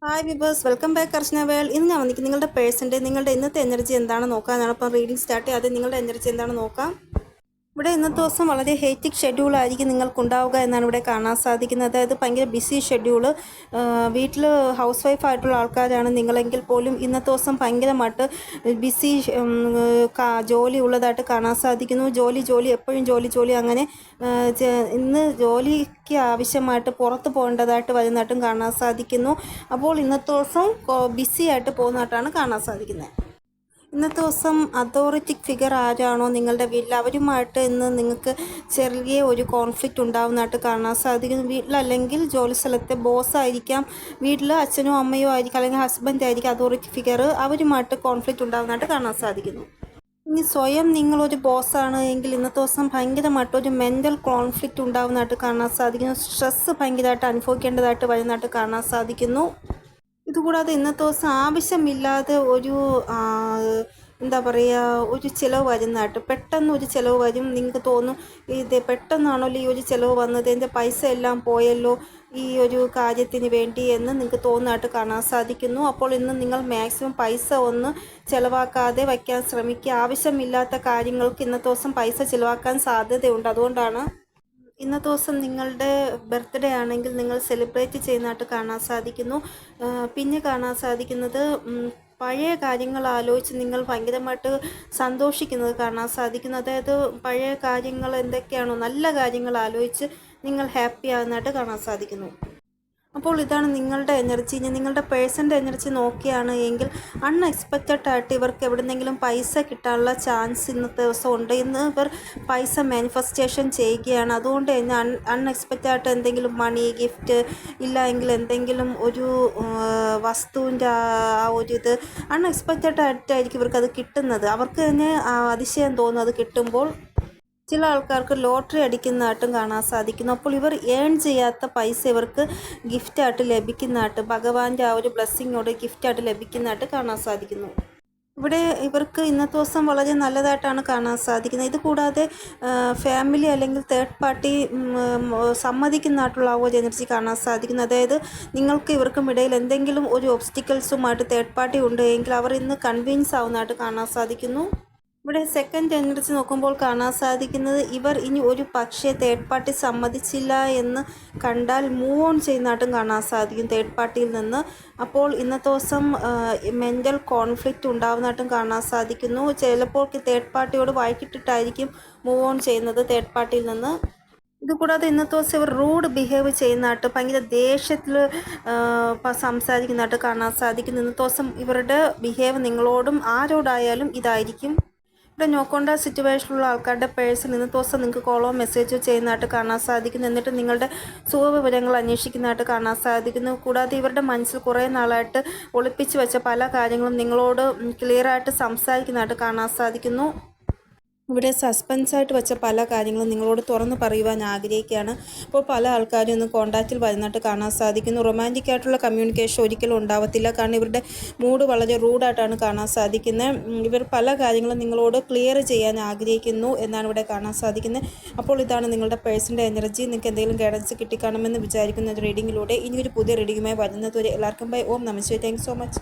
Hi വിബേഴ്സ്, welcome back അർച്ചന വേൾ. ഇന്ന് ഞാൻ വന്നിരിക്കുന്നത് നിങ്ങളുടെ പേഴ്സൻ്റെ നിങ്ങളുടെ ഇന്നത്തെ എനർജി എന്താണെന്ന് നോക്കാനാണ്. അപ്പം റീഡിംഗ് സ്റ്റാർട്ട് ചെയ്യാതെ നിങ്ങളുടെ എനർജി എന്താണെന്ന് നോക്കാം. ഇവിടെ ഇന്നത്തെ ദിവസം വളരെ ഹെക്റ്റിക് ഷെഡ്യൂളായിരിക്കും നിങ്ങൾക്കുണ്ടാവുക എന്നാണ് ഇവിടെ കാണാൻ സാധിക്കുന്നത്. അതായത് ഭയങ്കര ബിസി ഷെഡ്യൂള്. വീട്ടിൽ ഹൗസ് വൈഫ് ആയിട്ടുള്ള ആൾക്കാരാണ് നിങ്ങളെങ്കിൽ പോലും ഇന്നത്തെ ദിവസം ഭയങ്കരമായിട്ട് ബിസി ജോലി ഉള്ളതായിട്ട് കാണാൻ സാധിക്കുന്നു. ജോലി എപ്പോഴും ജോലി അങ്ങനെ ഇന്ന് ജോലിക്ക് ആവശ്യമായിട്ട് പുറത്ത് പോകേണ്ടതായിട്ട് വരുന്നതായിട്ടും കാണാൻ സാധിക്കുന്നു. അപ്പോൾ ഇന്നത്തെ ദിവസം ബിസി ആയിട്ട് പോകുന്നതായിട്ടാണ് കാണാൻ സാധിക്കുന്നത്. ഇന്നത്തെ ദിവസം അതോറിറ്റിക് ഫിഗർ ആരാണോ നിങ്ങളുടെ വീട്ടിൽ അവരുമായിട്ട് ഇന്ന് നിങ്ങൾക്ക് ചെറിയ ഒരു കോൺഫ്ലിക്റ്റ് ഉണ്ടാകുന്നതായിട്ട് കാണാൻ സാധിക്കുന്നു. വീട്ടിലല്ലെങ്കിൽ ജോലി സ്ഥലത്തെ ബോസ് ആയിരിക്കാം, വീട്ടിൽ അച്ഛനോ അമ്മയോ ആയിരിക്കും, അല്ലെങ്കിൽ ഹസ്ബൻഡ് ആയിരിക്കും അതോറിറ്റി ഫിഗർ. അവരുമായിട്ട് കോൺഫ്ലിക്റ്റ് ഉണ്ടാകുന്നതായിട്ട് കാണാൻ സാധിക്കുന്നു. ഇനി സ്വയം നിങ്ങളൊരു ബോസാണ് എങ്കിൽ ഇന്നത്തെ ദിവസം ഭയങ്കരമായിട്ടൊരു മെൻ്റൽ കോൺഫ്ലിക്റ്റ് ഉണ്ടാകുന്നതായിട്ട് കാണാൻ സാധിക്കുന്നു. സ്ട്രെസ്സ് ഭയങ്കരമായിട്ട് അനുഭവിക്കേണ്ടതായിട്ട് വരുന്നതായിട്ട് കാണാൻ സാധിക്കുന്നു. ഇതുകൂടാതെ ഇന്നത്തെ ദിവസം ആവശ്യമില്ലാതെ ഒരു എന്താ പറയുക, ഒരു ചിലവ് വരുന്നതായിട്ട് പെട്ടെന്ന് ഒരു ചിലവ് വരും. നിങ്ങൾക്ക് തോന്നും ഇത് പെട്ടെന്നാണല്ലോ ഈ ഒരു ചിലവ് വന്നത്, എൻ്റെ പൈസ എല്ലാം പോയല്ലോ ഈ ഒരു കാര്യത്തിന് വേണ്ടി എന്ന് നിങ്ങൾക്ക് തോന്നുന്നതായിട്ട് കാണാൻ സാധിക്കുന്നു. അപ്പോൾ ഇന്ന് നിങ്ങൾ മാക്സിമം പൈസ ഒന്ന് ചിലവാക്കാതെ വയ്ക്കാൻ ശ്രമിക്കുക. ആവശ്യമില്ലാത്ത കാര്യങ്ങൾക്ക് ഇന്നത്തെ ദിവസം പൈസ ചിലവാക്കാൻ സാധ്യതയുണ്ട്. അതുകൊണ്ടാണ് ഇന്നത്തെ ദിവസം നിങ്ങളുടെ ബർത്ത്ഡേ ആണെങ്കിൽ നിങ്ങൾ സെലിബ്രേറ്റ് ചെയ്യുന്നതായിട്ട് കാണാൻ സാധിക്കുന്നു. പിന്നെ കാണാൻ സാധിക്കുന്നത് പഴയ കാര്യങ്ങൾ ആലോചിച്ച് നിങ്ങൾ ഭയങ്കരമായിട്ട് സന്തോഷിക്കുന്നത് കാണാൻ സാധിക്കുന്നു. അതായത് പഴയ കാര്യങ്ങൾ എന്തൊക്കെയാണോ നല്ല കാര്യങ്ങൾ ആലോചിച്ച് നിങ്ങൾ ഹാപ്പി ആകുന്നതായിട്ട് കാണാൻ സാധിക്കുന്നു. അപ്പോൾ ഇതാണ് നിങ്ങളുടെ എനർജി. ഇനി നിങ്ങളുടെ പേഴ്സൻ്റെ എനർജി നോക്കുകയാണ് എങ്കിൽ അൺഎക്സ്പെക്റ്റഡ് ആയിട്ട് ഇവർക്ക് എവിടെന്നെങ്കിലും പൈസ കിട്ടാനുള്ള ചാൻസ് ഇന്നത്തെ ദിവസം ഉണ്ട്. ഇന്ന് ഇവർ പൈസ മാനിഫെസ്റ്റേഷൻ ചെയ്യുകയാണ്. അതുകൊണ്ട് തന്നെ അൺഎക്സ്പെക്റ്റഡ് ആയിട്ട് എന്തെങ്കിലും മണി ഗിഫ്റ്റ് ഇല്ല എങ്കിൽ എന്തെങ്കിലും ഒരു വസ്തുവിൻ്റെ ആ ഒരു ഇത് അൺഎക്സ്പെക്റ്റഡ് ആയിട്ടായിരിക്കും ഇവർക്കത് കിട്ടുന്നത്. അവർക്ക് തന്നെ അതിശയം തോന്നും അത് കിട്ടുമ്പോൾ. ചില ആൾക്കാർക്ക് ലോട്ടറി അടിക്കുന്നതായിട്ടും കാണാൻ സാധിക്കുന്നു. അപ്പോൾ ഇവർ ഏൺ ചെയ്യാത്ത പൈസ ഇവർക്ക് ഗിഫ്റ്റായിട്ട് ലഭിക്കുന്നതായിട്ട്, ഭഗവാന്റെ ആ ഒരു ബ്ലെസ്സിങ്ങോട് ഗിഫ്റ്റായിട്ട് ലഭിക്കുന്നതായിട്ട് കാണാൻ സാധിക്കുന്നു. ഇവിടെ ഇവർക്ക് ഇന്നത്തെ ദിവസം വളരെ നല്ലതായിട്ടാണ് കാണാൻ സാധിക്കുന്നത്. ഇത് കൂടാതെ ഫാമിലി അല്ലെങ്കിൽ തേർഡ് പാർട്ടി സമ്മതിക്കുന്നതായിട്ടുള്ള ഒരു എനർജി കാണാൻ സാധിക്കുന്നു. അതായത് നിങ്ങൾക്ക് ഇവർക്കും ഇടയിൽ എന്തെങ്കിലും ഒരു ഒബ്സ്റ്റിക്കിൾസുമായിട്ട് തേർഡ് പാർട്ടി ഉണ്ട് എങ്കിൽ അവർ ഇന്ന് കൺവിൻസ് ആവുന്നതായിട്ട് കാണാൻ സാധിക്കുന്നു. ഇവിടെ സെക്കൻഡ് എനർജി നോക്കുമ്പോൾ കാണാൻ സാധിക്കുന്നത് ഇവർ ഇനി ഒരു പക്ഷേ തേർഡ് പാർട്ടി സമ്മതിച്ചില്ല എന്ന് കണ്ടാൽ മൂവ് ഓൺ ചെയ്യുന്നതായിട്ടും കാണാൻ സാധിക്കും തേർഡ് പാർട്ടിയിൽ നിന്ന്. അപ്പോൾ ഇന്നത്തെ ദിവസം മെൻ്റൽ കോൺഫ്ലിക്റ്റ് ഉണ്ടാകുന്നതായിട്ടും കാണാൻ സാധിക്കുന്നു. ചിലപ്പോൾ തേർഡ് പാർട്ടിയോട് വഴക്കിട്ടിട്ടായിരിക്കും മൂവ് ഓൺ ചെയ്യുന്നത് തേർഡ് പാർട്ടിയിൽ നിന്ന്. ഇതുകൂടാതെ ഇന്നത്തെ ദിവസം ഇവർ റൂഡ് ബിഹേവ് ചെയ്യുന്നതായിട്ട്, ഭയങ്കര ദേഷ്യത്തിൽ സംസാരിക്കുന്നതായിട്ട് കാണാൻ സാധിക്കുന്നു. ഇന്നത്തെ ദിവസം ഇവരുടെ ബിഹേവ് നിങ്ങളോടും ആരോടായാലും ഇതായിരിക്കും. ഇവിടെ നോക്കേണ്ട സിറ്റുവേഷനിലുള്ള ആൾക്കാരുടെ പേഴ്സൺ ഇന്നത്തെ ദിവസം നിങ്ങൾക്ക് കോളോ മെസ്സേജോ ചെയ്യുന്നതായിട്ട് കാണാൻ സാധിക്കുന്നു. എന്നിട്ട് നിങ്ങളുടെ സുഖവിവരങ്ങൾ അന്വേഷിക്കുന്നതായിട്ട് കാണാൻ സാധിക്കുന്നു. കൂടാതെ ഇവരുടെ മനസ്സിൽ കുറേ നാളായിട്ട് ഒളിപ്പിച്ച് വെച്ച പല കാര്യങ്ങളും നിങ്ങളോട് ക്ലിയറായിട്ട് സംസാരിക്കുന്നതായിട്ട് കാണാൻ സാധിക്കുന്നു. ഇവിടെ സസ്പെൻസായിട്ട് വെച്ച പല കാര്യങ്ങളും നിങ്ങളോട് തുറന്ന് പറയുവാൻ ആഗ്രഹിക്കുകയാണ്. അപ്പോൾ പല ആൾക്കാരും ഇന്ന് കോൺടാക്റ്റിൽ വരുന്നതായിട്ട് കാണാൻ സാധിക്കുന്നു. റൊമാൻറ്റിക് ആയിട്ടുള്ള കമ്മ്യൂണിക്കേഷൻ ഒരിക്കലും ഉണ്ടാവത്തില്ല. കാരണം ഇവരുടെ മൂഡ് വളരെ റൂഡായിട്ടാണ് കാണാൻ സാധിക്കുന്നത്. ഇവർ പല കാര്യങ്ങളും നിങ്ങളോട് ക്ലിയർ ചെയ്യാൻ ആഗ്രഹിക്കുന്നു എന്നാണ് ഇവിടെ കാണാൻ സാധിക്കുന്നത്. അപ്പോൾ ഇതാണ് നിങ്ങളുടെ പേഴ്സൻ്റെ എനർജി. നിങ്ങൾക്ക് എന്തെങ്കിലും ഗൈഡൻസ് കിട്ടിക്കാണുമെന്ന് വിചാരിക്കുന്ന റീഡിങ്ങിലൂടെ ഇനിയൊരു പുതിയ റീഡിങ്ങുമായി വരുന്നത് വരെ എല്ലാവർക്കും ബൈ. ഓം നമസ്തേ. Thank so much.